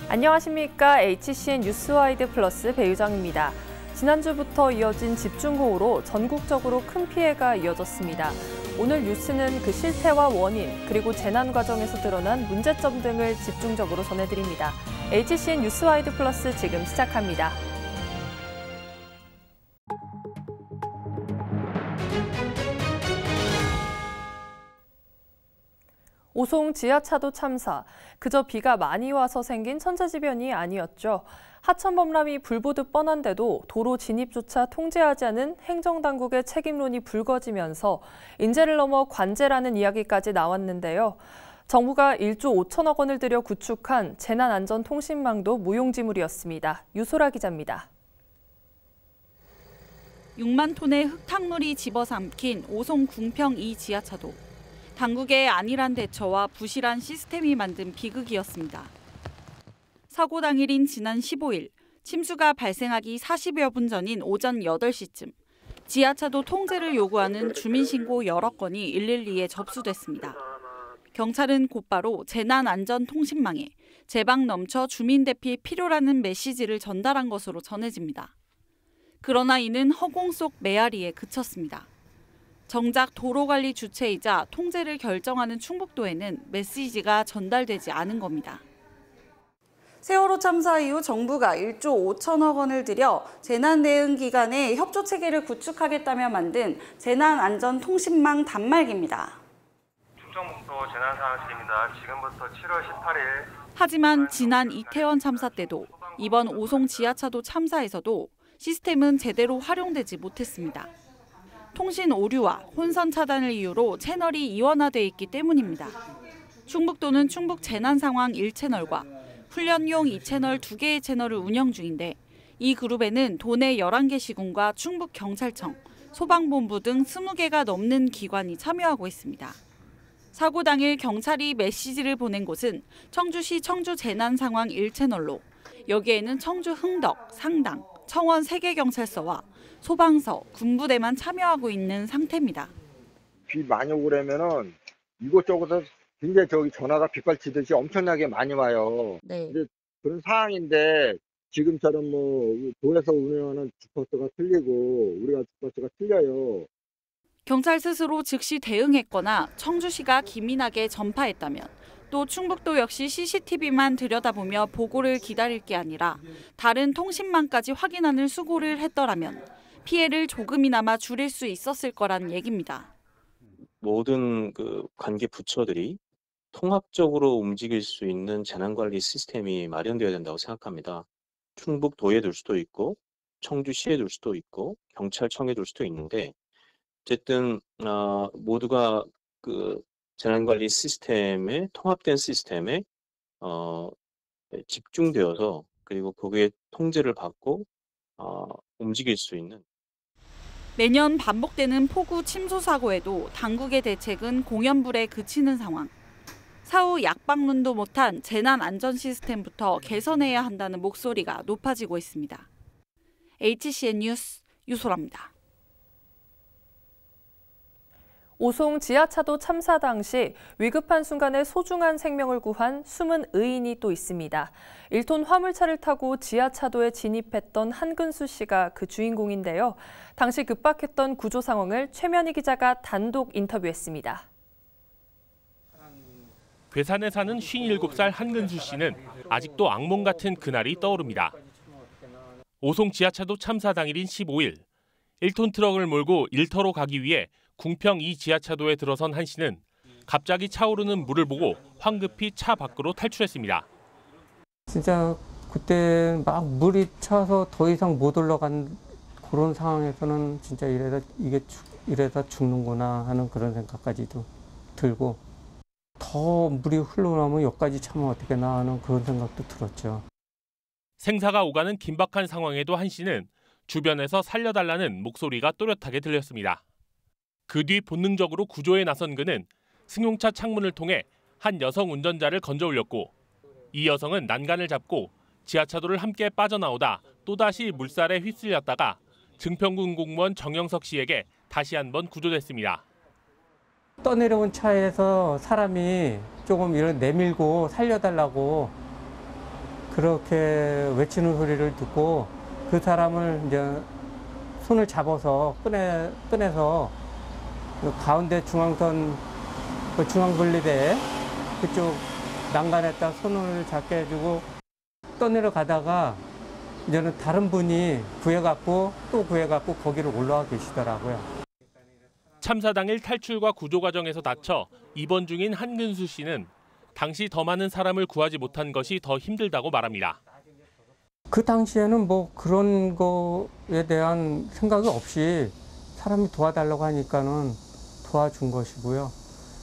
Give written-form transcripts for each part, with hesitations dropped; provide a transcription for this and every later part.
안녕하십니까. HCN 뉴스와이드 플러스 배유정입니다. 지난주부터 이어진 집중호우로 전국적으로 큰 피해가 이어졌습니다. 오늘 뉴스는 그 실태와 원인, 그리고 재난 과정에서 드러난 문제점 등을 집중적으로 전해드립니다. HCN 뉴스와이드 플러스 지금 시작합니다. 오송 지하차도 참사. 그저 비가 많이 와서 생긴 천재지변이 아니었죠. 하천범람이 불보듯 뻔한데도 도로 진입조차 통제하지 않은 행정당국의 책임론이 불거지면서 인재를 넘어 관제라는 이야기까지 나왔는데요. 정부가 1조 5천억 원을 들여 구축한 재난안전통신망도 무용지물이었습니다. 유소라 기자입니다. 6만 톤의 흙탕물이 집어삼킨 오송 궁평 2 지하차도. 당국의 안일한 대처와 부실한 시스템이 만든 비극이었습니다. 사고 당일인 지난 15일, 침수가 발생하기 40여 분 전인 오전 8시쯤 지하차도 통제를 요구하는 주민신고 여러 건이 112에 접수됐습니다. 경찰은 곧바로 재난안전통신망에 제방 넘쳐 주민 대피 필요라는 메시지를 전달한 것으로 전해집니다. 그러나 이는 허공 속 메아리에 그쳤습니다. 정작 도로관리 주체이자 통제를 결정하는 충북도에는 메시지가 전달되지 않은 겁니다. 세월호 참사 이후 정부가 1조 5천억 원을 들여 재난대응기관의 협조체계를 구축하겠다며 만든 재난안전통신망 단말기입니다. 충청북도 재난상황실입니다. 지금부터 7월 18일. 하지만 지난 이태원 참사 때도 이번 오송 지하차도 참사에서도 시스템은 제대로 활용되지 못했습니다. 통신 오류와 혼선 차단을 이유로 채널이 이원화돼 있기 때문입니다. 충북도는 충북 재난상황 1채널과 훈련용 2채널 2개의 채널을 운영 중인데 이 그룹에는 도내 11개 시군과 충북경찰청, 소방본부 등 20개가 넘는 기관이 참여하고 있습니다. 사고 당일 경찰이 메시지를 보낸 곳은 청주시 청주재난상황 1채널로 여기에는 청주 흥덕, 상당, 청원 3개 경찰서와 소방서, 군부대만 참여하고 있는 상태입니다. 비 많이 오고 그러면은 이곳저곳에서 굉장히 전화가 빗발치듯이 엄청나게 많이 와요. 네. 근데 그런 상황인데 지금처럼 도에서 운영하는 주파수가 틀리고 우리가 주파수가 틀려요. 경찰 스스로 즉시 대응했거나 청주시가 기민하게 전파했다면 또 충북도 역시 CCTV만 들여다보며 보고를 기다릴 게 아니라 다른 통신망까지 확인하는 수고를 했더라면 피해를 조금이나마 줄일 수 있었을 거란 얘기입니다. 모든 관계 부처들이 통합적으로 움직일 수 있는 재난관리 시스템이 마련되어야 된다고 생각합니다. 충북도에 둘 수도 있고 청주시에 둘 수도 있고 경찰청에 둘 수도 있는데 어쨌든 모두가 재난관리 시스템에 통합된 시스템에 집중되어서 그리고 거기에 통제를 받고 움직일 수 있는. 매년 반복되는 폭우 침수 사고에도 당국의 대책은 공연불에 그치는 상황. 사후 약방문도 못한 재난안전 시스템부터 개선해야 한다는 목소리가 높아지고 있습니다. HCN 뉴스 유소라입니다. 오송 지하차도 참사 당시 위급한 순간에 소중한 생명을 구한 숨은 의인이 또 있습니다. 1톤 화물차를 타고 지하차도에 진입했던 한근수 씨가 그 주인공인데요. 당시 급박했던 구조 상황을 최면희 기자가 단독 인터뷰했습니다. 괴산에 사는 57살 한근수 씨는 아직도 악몽 같은 그날이 떠오릅니다. 오송 지하차도 참사 당일인 15일, 1톤 트럭을 몰고 일터로 가기 위해 궁평 2 지하차도에 들어선 한 씨는 갑자기 차오르는 물을 보고 황급히 차 밖으로 탈출했습니다. 진짜 그때 막 물이 차서 더 이상 못 올라간 그런 상황에서는 진짜 이래다 죽는구나 하는 그런 생각까지도 들고 더 물이 흘러나오면 여기까지 차면 어떻게나 하는 그런 생각도 들었죠. 생사가 오가는 긴박한 상황에도 한 씨는 주변에서 살려달라는 목소리가 또렷하게 들렸습니다. 그 뒤 본능적으로 구조에 나선 그는 승용차 창문을 통해 한 여성 운전자를 건져 올렸고 이 여성은 난간을 잡고 지하차도를 함께 빠져나오다 또다시 물살에 휩쓸렸다가 증평군 공무원 정영석 씨에게 다시 한번 구조됐습니다. 떠내려온 차에서 사람이 조금 이렇게 내밀고 살려달라고 그렇게 외치는 소리를 듣고 그 사람을 이제 손을 잡아서 꺼내서 그 가운데 중앙선 그 중앙분리대 그쪽 난간에다 손을 잡게 해주고 떠내려가다가 이제는 다른 분이 구해갖고 또 구해갖고 거기를 올라와 계시더라고요. 참사 당일 탈출과 구조 과정에서 다쳐 입원 중인 한근수 씨는 당시 더 많은 사람을 구하지 못한 것이 더 힘들다고 말합니다. 그 당시에는 뭐 그런 거에 대한 생각이 없이 사람이 도와달라고 하니까는 도와준 것이고요.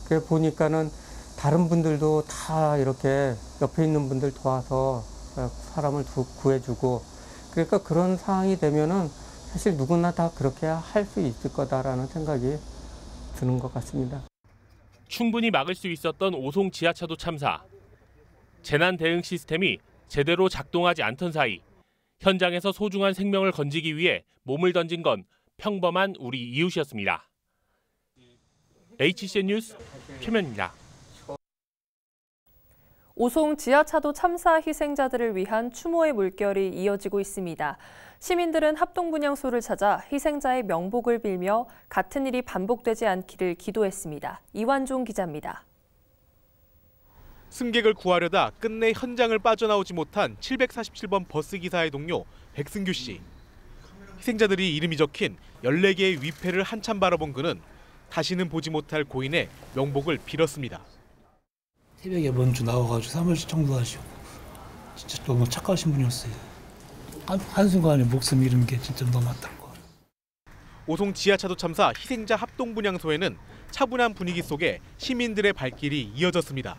그래 보니까는 다른 분들도 다 이렇게 옆에 있는 분들 도와서 사람을 구해주고 그러니까 그런 상황이 되면은 사실 누구나 다 그렇게 할 수 있을 거다라는 생각이 드는 것 같습니다. 충분히 막을 수 있었던 오송 지하차도 참사. 재난 대응 시스템이 제대로 작동하지 않던 사이 현장에서 소중한 생명을 건지기 위해 몸을 던진 건 평범한 우리 이웃이었습니다. HCN 뉴스 최면입니다. 오송 지하차도 참사 희생자들을 위한 추모의 물결이 이어지고 있습니다. 시민들은 합동분향소를 찾아 희생자의 명복을 빌며 같은 일이 반복되지 않기를 기도했습니다. 이완종 기자입니다. 승객을 구하려다 끝내 현장을 빠져나오지 못한 747번 버스기사의 동료 백승규 씨. 희생자들이 이름이 적힌 14개의 위패를 한참 바라본 그는 다시는 보지 못할 고인의 명복을 빌었습니다. 새벽에 먼저 나와가지고 사무실 청소하시고 진짜 너무 착하신 분이었어요. 한순간에 목숨 잃은 게 진짜 너무 많다는 거. 오송 지하차도 참사 희생자 합동분향소에는 차분한 분위기 속에 시민들의 발길이 이어졌습니다.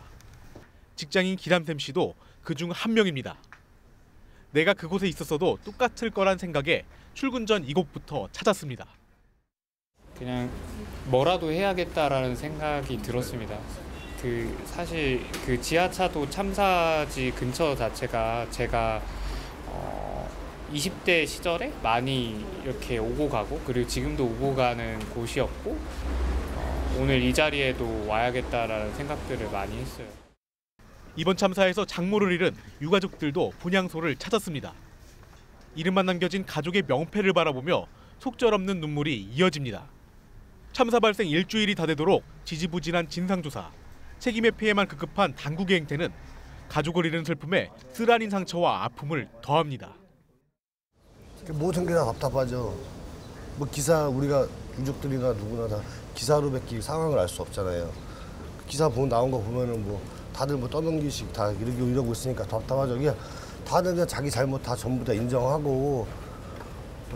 직장인 기람샘 씨도 그중 한 명입니다. 내가 그곳에 있었어도 똑같을 거란 생각에 출근 전 이곳부터 찾았습니다. 그냥 뭐라도 해야겠다라는 생각이 들었습니다. 사실 그 지하차도 참사지 근처 자체가 제가 20대 시절에 많이 이렇게 오고 가고 그리고 지금도 오고 가는 곳이었고 오늘 이 자리에도 와야겠다라는 생각들을 많이 했어요. 이번 참사에서 장모를 잃은 유가족들도 분향소를 찾았습니다. 이름만 남겨진 가족의 명패를 바라보며 속절없는 눈물이 이어집니다. 참사 발생 일주일이 다 되도록 지지부진한 진상조사, 책임의 피해만 급급한 당국의 행태는 가족을 잃은 슬픔에 쓰라린 상처와 아픔을 더합니다. 모든 게 다 답답하죠. 뭐 기사 우리가 유족들이나 누구나 다 기사로밖에 상황을 알 수 없잖아요. 기사 나온 거 보면은 뭐 다들 뭐 떠넘기식 다 이러고 있으니까 답답하죠. 그냥 다들 그냥 자기 잘못 다 전부 다 인정하고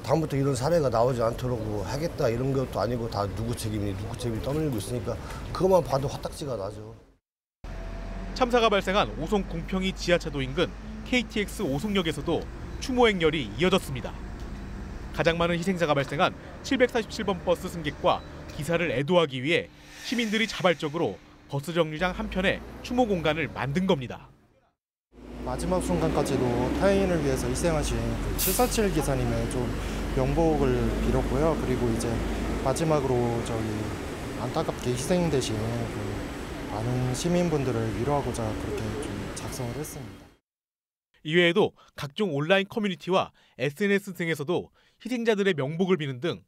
다음부터 이런 사례가 나오지 않도록 뭐 하겠다 이런 것도 아니고 다 누구 책임이 떠밀리고 있으니까 그것만 봐도 화딱지가 나죠. 참사가 발생한 오송 공평이 지하차도 인근 KTX 오송역에서도 추모 행렬이 이어졌습니다. 가장 많은 희생자가 발생한 747번 버스 승객과 기사를 애도하기 위해 시민들이 자발적으로 버스 정류장 한편에 추모 공간을 만든 겁니다. 마지막 순간까지도 타인을 위해서 희생하신 747 기사님의 좀 명복을 빌었고요. 그리고 이제 마지막으로 안타깝게 희생되신 많은 시민분들을 위로하고자 그렇게 좀 작성을 했습니다. 이외에도 각종 온라인 커뮤니티와 SNS 등에서도 희생자들의 명복을 비는 등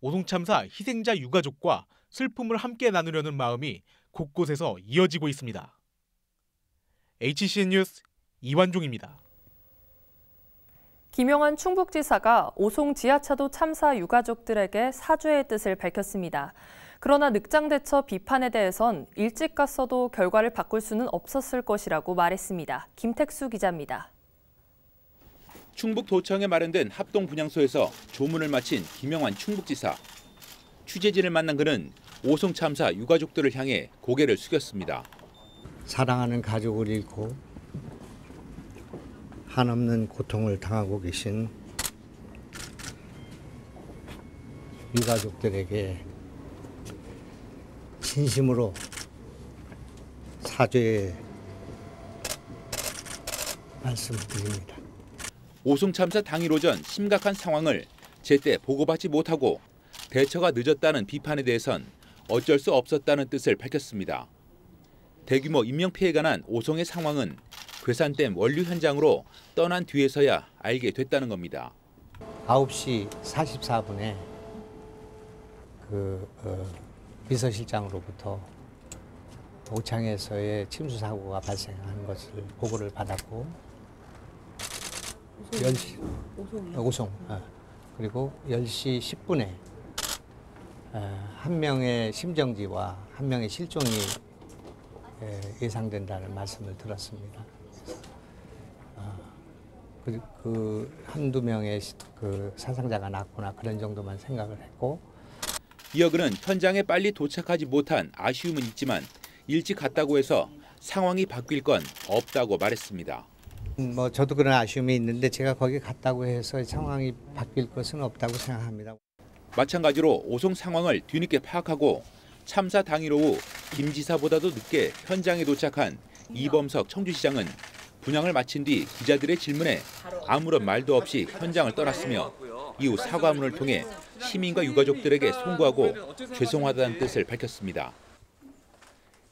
오송 참사 희생자 유가족과 슬픔을 함께 나누려는 마음이 곳곳에서 이어지고 있습니다. HCN 뉴스 이완종입니다. 김영환 충북지사가 오송 지하차도 참사 유가족들에게 사죄의 뜻을 밝혔습니다. 그러나 늑장대처 비판에 대해선 일찍 갔어도 결과를 바꿀 수는 없었을 것이라고 말했습니다. 김택수 기자입니다. 충북도청에 마련된 합동분향소에서 조문을 마친 김영환 충북지사. 취재진을 만난 그는 오송 참사 유가족들을 향해 고개를 숙였습니다. 사랑하는 가족을 잃고 한없는 고통을 당하고 계신 유가족들에게 진심으로 사죄의 말씀드립니다. 오송 참사 당일 오전 심각한 상황을 제때 보고받지 못하고 대처가 늦었다는 비판에 대해선 어쩔 수 없었다는 뜻을 밝혔습니다. 대규모 인명피해가 난 오송의 상황은 괴산댐 원류 현장으로 떠난 뒤에서야 알게 됐다는 겁니다. 9시 44분에 비서실장으로부터 오창에서의 침수 사고가 발생한 것을 보고를 받았고, 10시 오송 그리고 10시 10분에 한 명의 심정지와 한 명의 실종이 예상된다는 말씀을 들었습니다. 한두 명의 사상자가 났거나 그런 정도만 생각을 했고, 이어 그는 현장에 빨리 도착하지 못한 아쉬움은 있지만 일찍 갔다고 해서 상황이 바뀔 건 없다고 말했습니다. 저도 그런 아쉬움이 있는데 제가 거기 갔다고 해서 상황이 바뀔 것은 없다고 생각합니다. 마찬가지로 오송 상황을 뒤늦게 파악하고 참사 당일 오후 김 지사보다도 늦게 현장에 도착한 이범석 청주시장은 분향을 마친 뒤 기자들의 질문에 아무런 말도 없이 현장을 떠났으며 이후 사과문을 통해 시민과 유가족들에게 송구하고 죄송하다는 뜻을 밝혔습니다.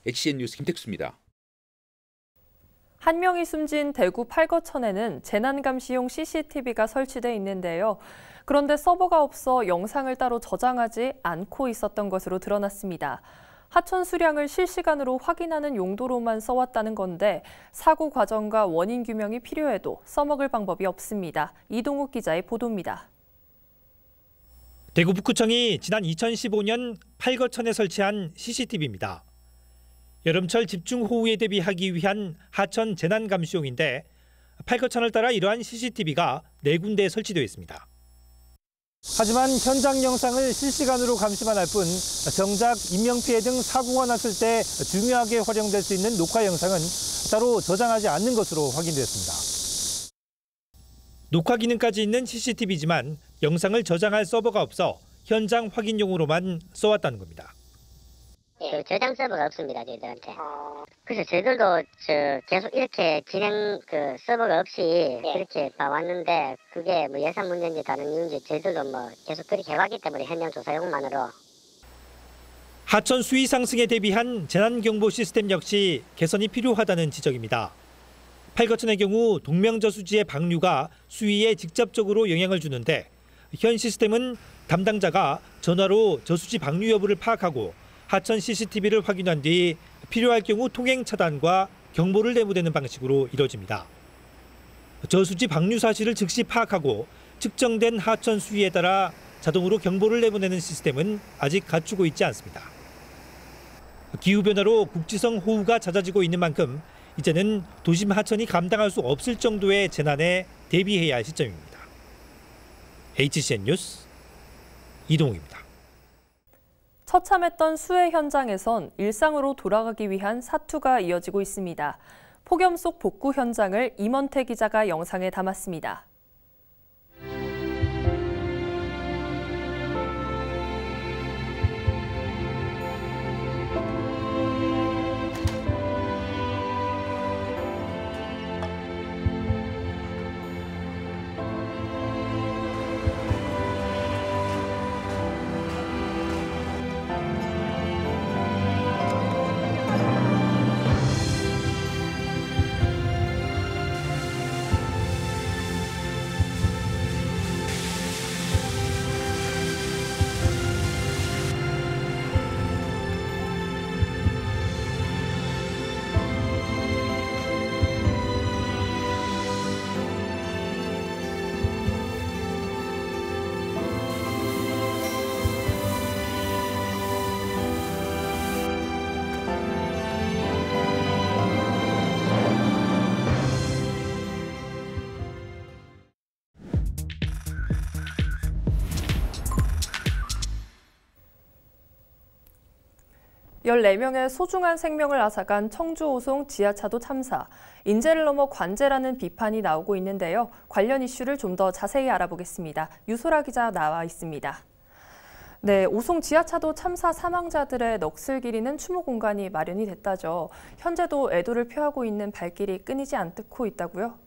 HCN 뉴스 김택수입니다. 한 명이 숨진 대구 팔거천에는 재난감시용 CCTV가 설치돼 있는데요. 그런데 서버가 없어 영상을 따로 저장하지 않고 있었던 것으로 드러났습니다. 하천 수량을 실시간으로 확인하는 용도로만 써왔다는 건데 사고 과정과 원인 규명이 필요해도 써먹을 방법이 없습니다. 이동욱 기자의 보도입니다. 대구 북구청이 지난 2015년 팔거천에 설치한 CCTV입니다. 여름철 집중호우에 대비하기 위한 하천 재난감시용인데 팔거천을 따라 이러한 CCTV가 4군데에 설치되어 있습니다. 하지만 현장 영상을 실시간으로 감시만 할 뿐 정작 인명피해 등 사고가 났을 때 중요하게 활용될 수 있는 녹화 영상은 따로 저장하지 않는 것으로 확인됐습니다. 녹화 기능까지 있는 CCTV지만 영상을 저장할 서버가 없어 현장 확인용으로만 써왔다는 겁니다. 저장 서버가 없습니다, 저희들한테. 그래서 저희들도 계속 이렇게 진행 서버가 없이 그렇게 봐왔는데 그게 뭐 예산 문제인지 다른 이유인지 저희들도 계속 그렇게 해왔기 때문에 현장 조사용만으로. 하천 수위 상승에 대비한 재난경보 시스템 역시 개선이 필요하다는 지적입니다. 팔거천의 경우 동명저수지의 방류가 수위에 직접적으로 영향을 주는데 현 시스템은 담당자가 전화로 저수지 방류 여부를 파악하고 하천 CCTV를 확인한 뒤 필요할 경우 통행 차단과 경보를 내보내는 방식으로 이뤄집니다. 저수지 방류 사실을 즉시 파악하고 측정된 하천 수위에 따라 자동으로 경보를 내보내는 시스템은 아직 갖추고 있지 않습니다. 기후변화로 국지성 호우가 잦아지고 있는 만큼 이제는 도심 하천이 감당할 수 없을 정도의 재난에 대비해야 할 시점입니다. HCN 뉴스 이동욱입니다. 처참했던 수해 현장에선 일상으로 돌아가기 위한 사투가 이어지고 있습니다. 폭염 속 복구 현장을 임원태 기자가 영상에 담았습니다. 열네 명의 소중한 생명을 앗아간 청주 오송 지하차도 참사. 인재를 넘어 관제라는 비판이 나오고 있는데요. 관련 이슈를 좀 더 자세히 알아보겠습니다. 유소라 기자 나와 있습니다. 네, 오송 지하차도 참사 사망자들의 넋을 기리는 추모 공간이 마련이 됐다죠. 현재도 애도를 표하고 있는 발길이 끊이지 않고 있다고요?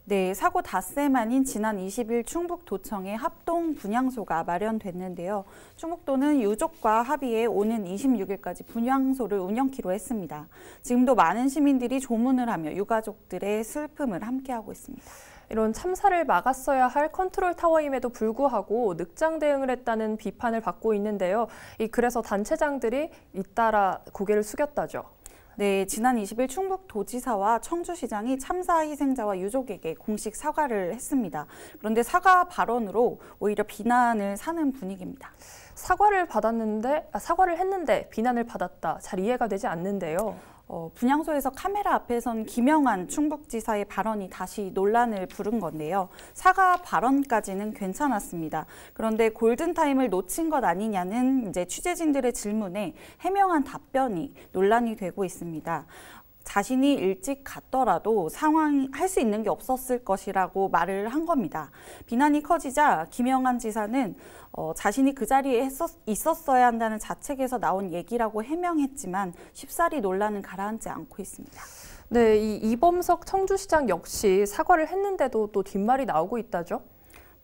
네, 사고 닷새 만인 지난 20일 충북도청에 합동 분향소가 마련됐는데요. 충북도는 유족과 합의해 오는 26일까지 분향소를 운영키로 했습니다. 지금도 많은 시민들이 조문을 하며 유가족들의 슬픔을 함께하고 있습니다. 이런 참사를 막았어야 할 컨트롤 타워임에도 불구하고 늑장 대응을 했다는 비판을 받고 있는데요. 그래서 단체장들이 잇따라 고개를 숙였다죠. 네, 지난 20일 충북도지사와 청주시장이 참사 희생자와 유족에게 공식 사과를 했습니다. 그런데 사과 발언으로 오히려 비난을 사는 분위기입니다. 사과를 했는데 비난을 받았다. 잘 이해가 되지 않는데요. 분향소에서 카메라 앞에 선 김영한 충북지사의 발언이 다시 논란을 부른 건데요. 사과 발언까지는 괜찮았습니다. 그런데 골든타임을 놓친 것 아니냐는 이제 취재진들의 질문에 해명한 답변이 논란이 되고 있습니다. 자신이 일찍 갔더라도 할 수 있는 게 없었을 것이라고 말을 한 겁니다. 비난이 커지자 김영한 지사는 자신이 그 자리에 있었어야 한다는 자책에서 나온 얘기라고 해명했지만 쉽사리 논란은 가라앉지 않고 있습니다. 네, 이범석 청주시장 역시 사과를 했는데도 또 뒷말이 나오고 있다죠?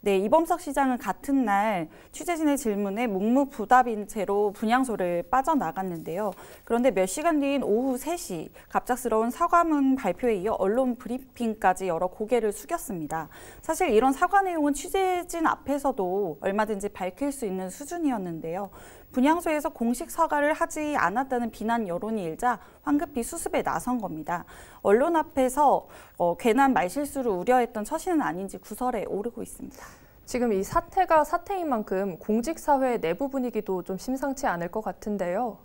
네, 이범석 시장은 같은 날 취재진의 질문에 묵묵부답인 채로 분향소를 빠져나갔는데요. 그런데 몇 시간 뒤인 오후 3시 갑작스러운 사과문 발표에 이어 언론 브리핑까지 열어 고개를 숙였습니다. 사실 이런 사과 내용은 취재진 앞에서도 얼마든지 밝힐 수 있는 수준이었는데요. 분향소에서 공식 사과를 하지 않았다는 비난 여론이 일자 황급히 수습에 나선 겁니다. 언론 앞에서 괜한 말실수를 우려했던 처신은 아닌지 구설에 오르고 있습니다. 지금 이 사태가 사태인 만큼 공직사회 내부 분위기도 좀 심상치 않을 것 같은데요.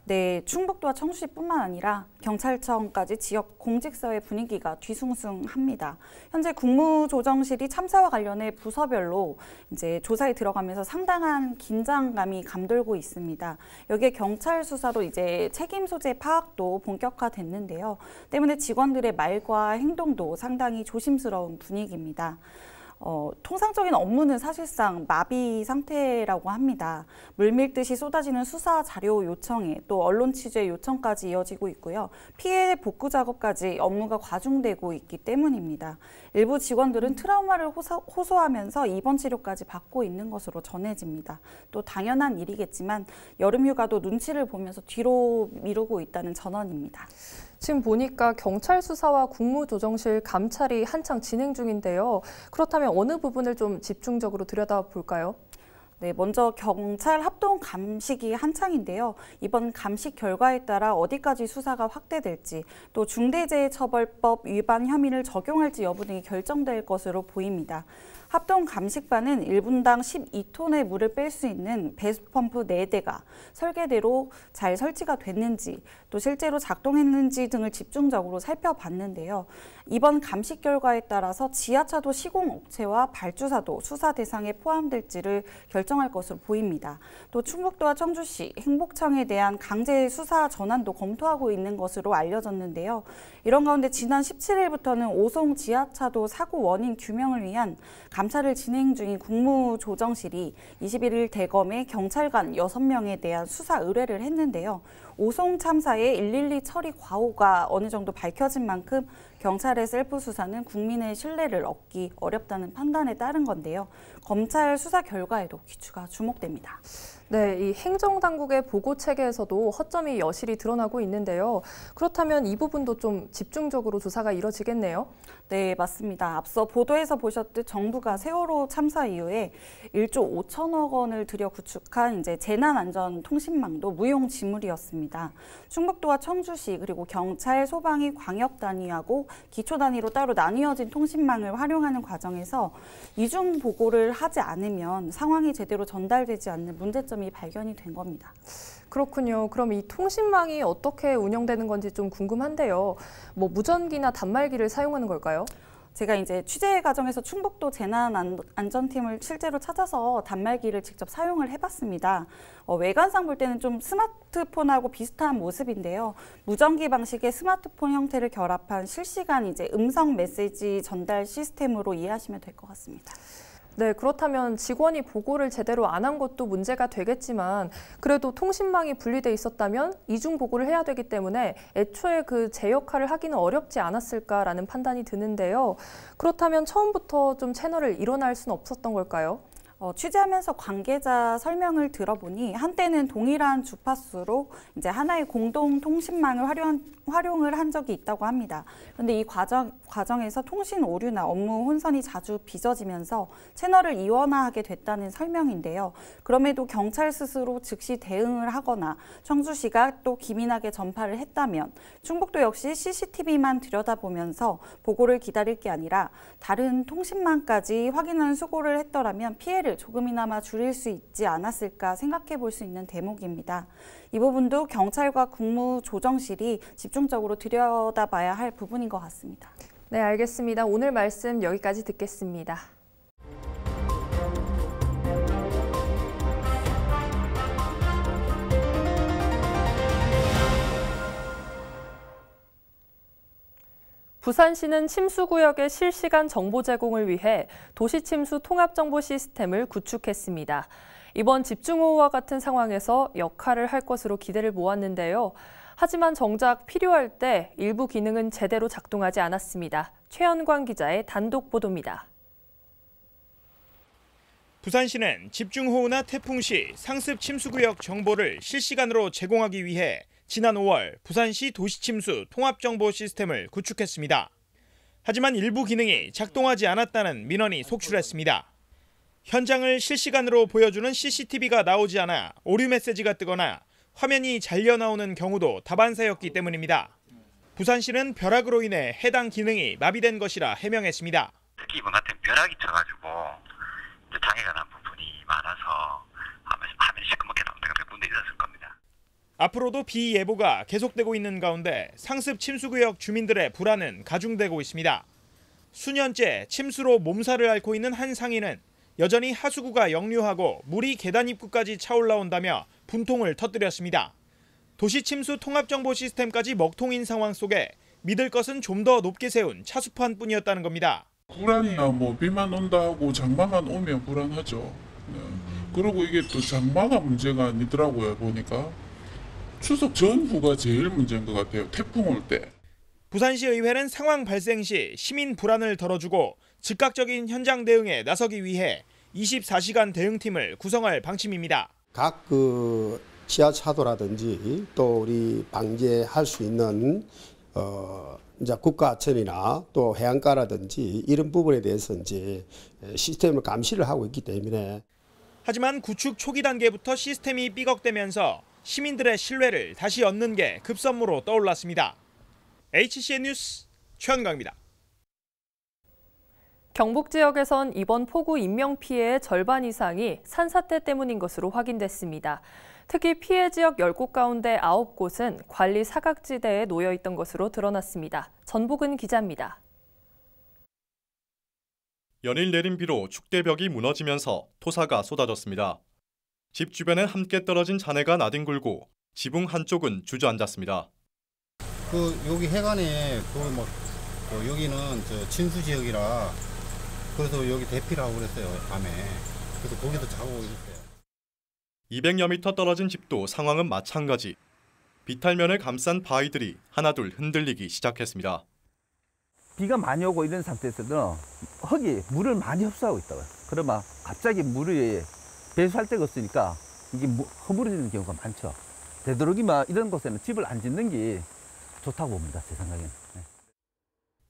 네, 충북도와 청주시뿐만 아니라 경찰청까지 지역 공직사회 분위기가 뒤숭숭합니다. 현재 국무조정실이 참사와 관련해 부서별로 이제 조사에 들어가면서 상당한 긴장감이 감돌고 있습니다. 여기에 경찰 수사로 이제 책임 소재 파악도 본격화됐는데요. 때문에 직원들의 말과 행동도 상당히 조심스러운 분위기입니다. 통상적인 업무는 사실상 마비 상태라고 합니다. 물밀듯이 쏟아지는 수사 자료 요청에 또 언론 취재 요청까지 이어지고 있고요. 피해 복구 작업까지 업무가 과중되고 있기 때문입니다. 일부 직원들은 트라우마를 호소하면서 입원 치료까지 받고 있는 것으로 전해집니다. 또 당연한 일이겠지만 여름 휴가도 눈치를 보면서 뒤로 미루고 있다는 전언입니다. 지금 보니까 경찰 수사와 국무조정실 감찰이 한창 진행 중인데요. 그렇다면 어느 부분을 좀 집중적으로 들여다볼까요? 네, 먼저 경찰 합동 감식이 한창인데요. 이번 감식 결과에 따라 어디까지 수사가 확대될지 또 중대재해처벌법 위반 혐의를 적용할지 여부 등이 결정될 것으로 보입니다. 합동 감식반은 1분당 12톤의 물을 뺄 수 있는 배수펌프 4대가 설계대로 잘 설치가 됐는지 또 실제로 작동했는지 등을 집중적으로 살펴봤는데요. 이번 감식 결과에 따라서 지하차도 시공업체와 발주사도 수사 대상에 포함될지를 결정할 것으로 보입니다. 또 충북도와 청주시, 행복청에 대한 강제 수사 전환도 검토하고 있는 것으로 알려졌는데요. 이런 가운데 지난 17일부터는 오송 지하차도 사고 원인 규명을 위한 감찰을 진행 중인 국무조정실이 21일 대검에 경찰관 6명에 대한 수사 의뢰를 했는데요. 오송 참사의 112 처리 과오가 어느 정도 밝혀진 만큼 경찰의 셀프 수사는 국민의 신뢰를 얻기 어렵다는 판단에 따른 건데요. 검찰 수사 결과에도 귀추가 주목됩니다. 네, 이 행정당국의 보고 체계에서도 허점이 여실히 드러나고 있는데요. 그렇다면 이 부분도 좀 집중적으로 조사가 이뤄지겠네요. 네, 맞습니다. 앞서 보도에서 보셨듯 정부가 세월호 참사 이후에 1조 5천억 원을 들여 구축한 이제 재난안전통신망도 무용지물이었습니다. 충북도와 청주시 그리고 경찰, 소방이 광역 단위하고 기초 단위로 따로 나뉘어진 통신망을 활용하는 과정에서 이중 보고를 하지 않으면 상황이 제대로 전달되지 않는 문제점이 발견이 된 겁니다. 그렇군요. 그럼 이 통신망이 어떻게 운영되는 건지 좀 궁금한데요. 뭐 무전기나 단말기를 사용하는 걸까요? 제가 이제 취재 과정에서 충북도 재난안전팀을 실제로 찾아서 단말기를 직접 사용을 해봤습니다. 외관상 볼 때는 좀 스마트폰하고 비슷한 모습인데요. 무전기 방식의 스마트폰 형태를 결합한 실시간 이제 음성 메시지 전달 시스템으로 이해하시면 될 것 같습니다. 네, 그렇다면 직원이 보고를 제대로 안 한 것도 문제가 되겠지만 그래도 통신망이 분리돼 있었다면 이중 보고를 해야 되기 때문에 애초에 제 역할을 하기는 어렵지 않았을까라는 판단이 드는데요. 그렇다면 처음부터 좀 채널을 일원할 수는 없었던 걸까요? 취재하면서 관계자 설명을 들어보니 한때는 동일한 주파수로 이제 하나의 공동 통신망을 활용을 한 적이 있다고 합니다. 그런데 이 과정에서 통신 오류나 업무 혼선이 자주 빚어지면서 채널을 이원화하게 됐다는 설명인데요. 그럼에도 경찰 스스로 즉시 대응을 하거나 청주시가 또 기민하게 전파를 했다면 충북도 역시 CCTV만 들여다보면서 보고를 기다릴 게 아니라 다른 통신망까지 확인하는 수고를 했더라면 피해를 조금이나마 줄일 수 있지 않았을까 생각해 볼 수 있는 대목입니다. 이 부분도 경찰과 국무조정실이 집중적으로 들여다봐야 할 부분인 것 같습니다. 네, 알겠습니다. 오늘 말씀 여기까지 듣겠습니다. 부산시는 침수구역의 실시간 정보 제공을 위해 도시침수 통합정보 시스템을 구축했습니다. 이번 집중호우와 같은 상황에서 역할을 할 것으로 기대를 모았는데요. 하지만 정작 필요할 때 일부 기능은 제대로 작동하지 않았습니다. 최현광 기자의 단독 보도입니다. 부산시는 집중호우나 태풍 시 상습 침수구역 정보를 실시간으로 제공하기 위해 지난 5월 부산시 도시침수 통합정보 시스템을 구축했습니다. 하지만 일부 기능이 작동하지 않았다는 민원이 속출했습니다. 현장을 실시간으로 보여주는 CCTV가 나오지 않아 오류 메시지가 뜨거나 화면이 잘려 나오는 경우도 다반사였기 때문입니다. 부산시는 벼락으로 인해 해당 기능이 마비된 것이라 해명했습니다. 특히 이번 같은 벼락이 쳐가지고 장애가 난 부분이 많아서 화면이 시커멓게 나온 데가 몇 군데 있었을 겁니다. 앞으로도 비 예보가 계속되고 있는 가운데 상습 침수구역 주민들의 불안은 가중되고 있습니다. 수년째 침수로 몸살을 앓고 있는 한 상인은 여전히 하수구가 역류하고 물이 계단 입구까지 차올라온다며 분통을 터뜨렸습니다. 도시침수 통합정보 시스템까지 먹통인 상황 속에 믿을 것은 좀 더 높게 세운 차수판뿐이었다는 겁니다. 불안이야 비만 온다 하고 장마만 오면 불안하죠. 네. 그리고 이게 또 장마가 문제가 아니더라고요. 보니까 추석 전후가 제일 문제인 것 같아요. 태풍 올 때. 부산시 의회는 상황 발생 시 시민 불안을 덜어주고 즉각적인 현장 대응에 나서기 위해 24시간 대응팀을 구성할 방침입니다. 각 지하차도라든지 또 우리 방제할 수 있는 이제 국가천이나 또 해안가라든지 이런 부분에 대해서 이제 시스템을 감시를 하고 있기 때문에. 하지만 구축 초기 단계부터 시스템이 삐걱대면서 시민들의 신뢰를 다시 얻는 게 급선무로 떠올랐습니다. HCN 뉴스 최현광입니다. 경북 지역에선 이번 폭우 인명피해의 절반 이상이 산사태 때문인 것으로 확인됐습니다. 특히 피해 지역 10곳 가운데 9곳은 관리 사각지대에 놓여 있던 것으로 드러났습니다. 전복은 기자입니다. 연일 내린 비로 축대벽이 무너지면서 토사가 쏟아졌습니다. 집 주변에 함께 떨어진 잔해가 나뒹굴고 지붕 한쪽은 주저앉았습니다. 여기 해관에 여기는 진수 지역이라 그래서 여기 대피라고 그랬어요, 밤에. 그래서 거기서 자고 있었어요. 200여 미터 떨어진 집도 상황은 마찬가지. 비탈면을 감싼 바위들이 하나둘 흔들리기 시작했습니다. 비가 많이 오고 이런 상태에서는 흙이 물을 많이 흡수하고 있다고요. 그러면 갑자기 물이 배수할 데가 없으니까 이게 허물어지는 경우가 많죠. 되도록이면 이런 곳에는 집을 안 짓는 게 좋다고 봅니다, 제 생각에는. 네.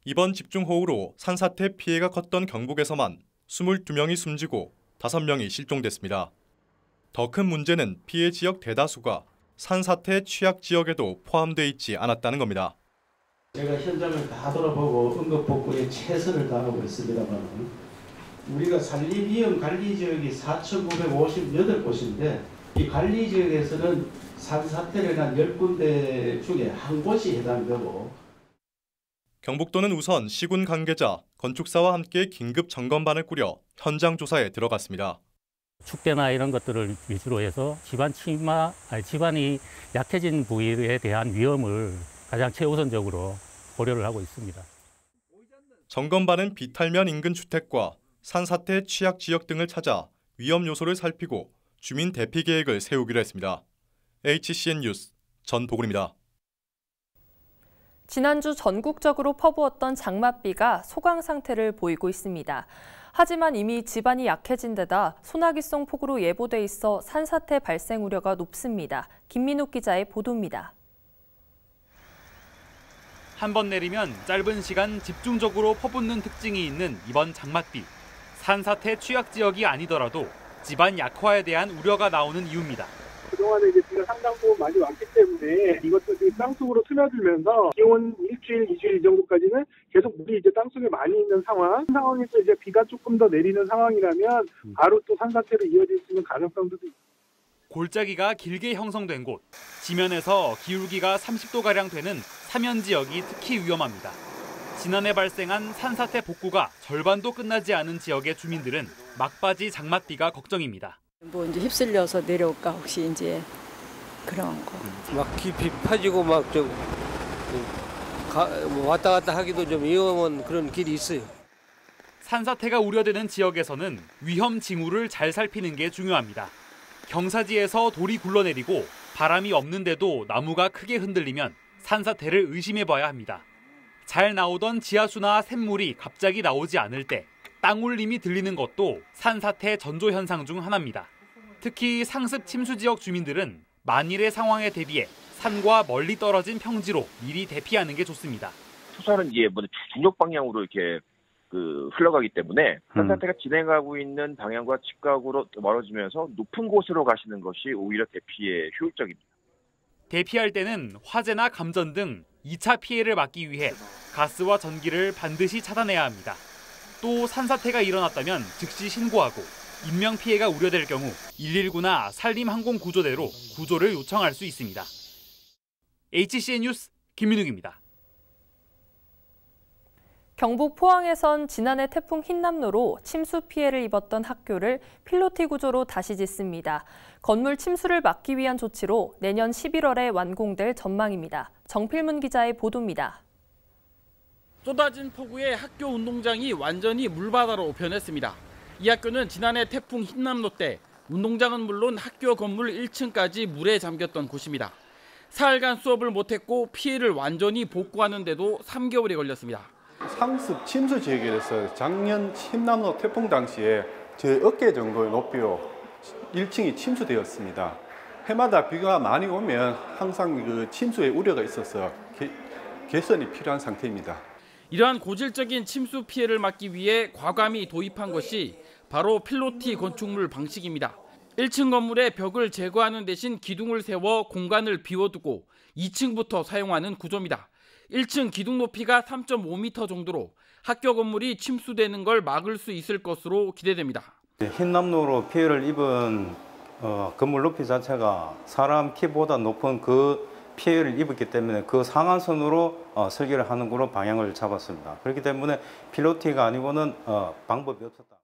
이번 집중호우로 산사태 피해가 컸던 경북에서만 22명이 숨지고 5명이 실종됐습니다. 더 큰 문제는 피해 지역 대다수가 산사태 취약 지역에도 포함되어 있지 않았다는 겁니다. 제가 현장을 다 돌아보고 응급복구에 최선을 다하고 있습니다만 우리가 산림위험 관리지역이 4,958곳인데 이 관리지역에서는 산사태를 한 10군데 중에 한 곳이 해당되고 경북도는 우선 시군 관계자, 건축사와 함께 긴급 점검반을 꾸려 현장 조사에 들어갔습니다. 축대나 이런 것들을 위주로 해서 집안이 약해진 부위에 대한 위험을 가장 최우선적으로 고려를 하고 있습니다. 점검반은 비탈면 인근 주택과 산사태 취약 지역 등을 찾아 위험 요소를 살피고 주민 대피 계획을 세우기로 했습니다. HCN 뉴스 전도근입니다. 지난주 전국적으로 퍼부었던 장맛비가 소강 상태를 보이고 있습니다. 하지만 이미 지반이 약해진 데다 소나기성 폭우로 예보돼 있어 산사태 발생 우려가 높습니다. 김민욱 기자의 보도입니다. 한 번 내리면 짧은 시간 집중적으로 퍼붓는 특징이 있는 이번 장맛비. 산사태 취약 지역이 아니더라도 지반 약화에 대한 우려가 나오는 이유입니다. 그동안에 이제 비가 상당 부분 많이 왔기 때문에 이것들이 땅속으로 스며들면서 기온 일주일, 2주일 이 정도까지는 계속 물이 이제 땅속에 많이 있는 상황에서 이제 비가 조금 더 내리는 상황이라면 바로 또 산사태로 이어질 수 있는 가능성도 있습니다. 골짜기가 길게 형성된 곳, 지면에서 기울기가 30도가량 되는 사면 지역이 특히 위험합니다. 지난해 발생한 산사태 복구가 절반도 끝나지 않은 지역의 주민들은 막바지 장맛비가 걱정입니다. 뭐 이제 휩쓸려서 내려올까 혹시 이제 그런 거. 막 깊이 파지고 막 좀 왔다 갔다 하기도 좀 위험한 그런 길이 있어요. 산사태가 우려되는 지역에서는 위험 징후를 잘 살피는 게 중요합니다. 경사지에서 돌이 굴러내리고 바람이 없는데도 나무가 크게 흔들리면 산사태를 의심해봐야 합니다. 잘 나오던 지하수나 샘물이 갑자기 나오지 않을 때 땅울림이 들리는 것도 산사태 전조 현상 중 하나입니다. 특히 상습 침수 지역 주민들은 만일의 상황에 대비해 산과 멀리 떨어진 평지로 미리 대피하는 게 좋습니다. 투사는 이게 중력 방향으로 이렇게 흘러가기 때문에 산사태가 진행하고 있는 방향과 직각으로 멀어지면서 높은 곳으로 가시는 것이 오히려 대피에 효율적입니다. 대피할 때는 화재나 감전 등 2차 피해를 막기 위해 가스와 전기를 반드시 차단해야 합니다. 또 산사태가 일어났다면 즉시 신고하고 인명피해가 우려될 경우 119나 산림항공구조대로 구조를 요청할 수 있습니다. HCN 뉴스 김민욱입니다. 경북 포항에선 지난해 태풍 흰남노로 침수 피해를 입었던 학교를 필로티 구조로 다시 짓습니다. 건물 침수를 막기 위한 조치로 내년 11월에 완공될 전망입니다. 정필문 기자의 보도입니다. 쏟아진 폭우에 학교 운동장이 완전히 물바다로 변했습니다. 이 학교는 지난해 태풍 흰남노 때 운동장은 물론 학교 건물 1층까지 물에 잠겼던 곳입니다. 사흘간 수업을 못했고 피해를 완전히 복구하는 데도 3개월이 걸렸습니다. 상습 침수 지역이라서 작년 흰남노 태풍 당시에 제 어깨 정도의 높이로 1층이 침수되었습니다. 해마다 비가 많이 오면 항상 그 침수의 우려가 있어서 개선이 필요한 상태입니다. 이러한 고질적인 침수 피해를 막기 위해 과감히 도입한 것이 바로 필로티 건축물 방식입니다. 1층 건물의 벽을 제거하는 대신 기둥을 세워 공간을 비워두고 2층부터 사용하는 구조입니다. 1층 기둥 높이가 3.5m 정도로 학교 건물이 침수되는 걸 막을 수 있을 것으로 기대됩니다. 흰남노로 피해를 입은 건물 높이 자체가 사람 키보다 높은 그 피해를 입었기 때문에 그 상한선으로 설계를 하는 걸로 방향을 잡았습니다. 그렇기 때문에 필로티가 아니고는 방법이 없었다.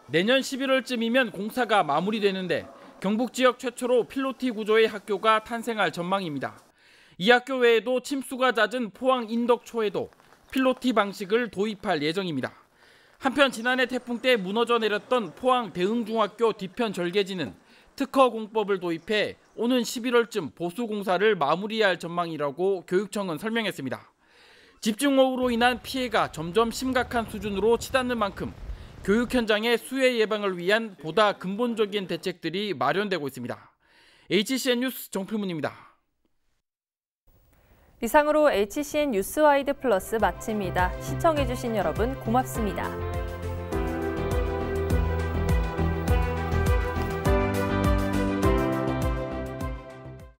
내년 11월쯤이면 공사가 마무리되는데 경북 지역 최초로 필로티 구조의 학교가 탄생할 전망입니다. 이 학교 외에도 침수가 잦은 포항 인덕초에도 필로티 방식을 도입할 예정입니다. 한편 지난해 태풍 때 무너져 내렸던 포항 대흥중학교 뒤편 절개지는 특허 공법을 도입해 오는 11월쯤 보수 공사를 마무리할 전망이라고 교육청은 설명했습니다. 집중호우로 인한 피해가 점점 심각한 수준으로 치닫는 만큼 교육 현장의 수해 예방을 위한 보다 근본적인 대책들이 마련되고 있습니다. HCN 뉴스 정필문입니다. 이상으로 HCN 뉴스와이드 플러스 마칩니다. 시청해주신 여러분 고맙습니다.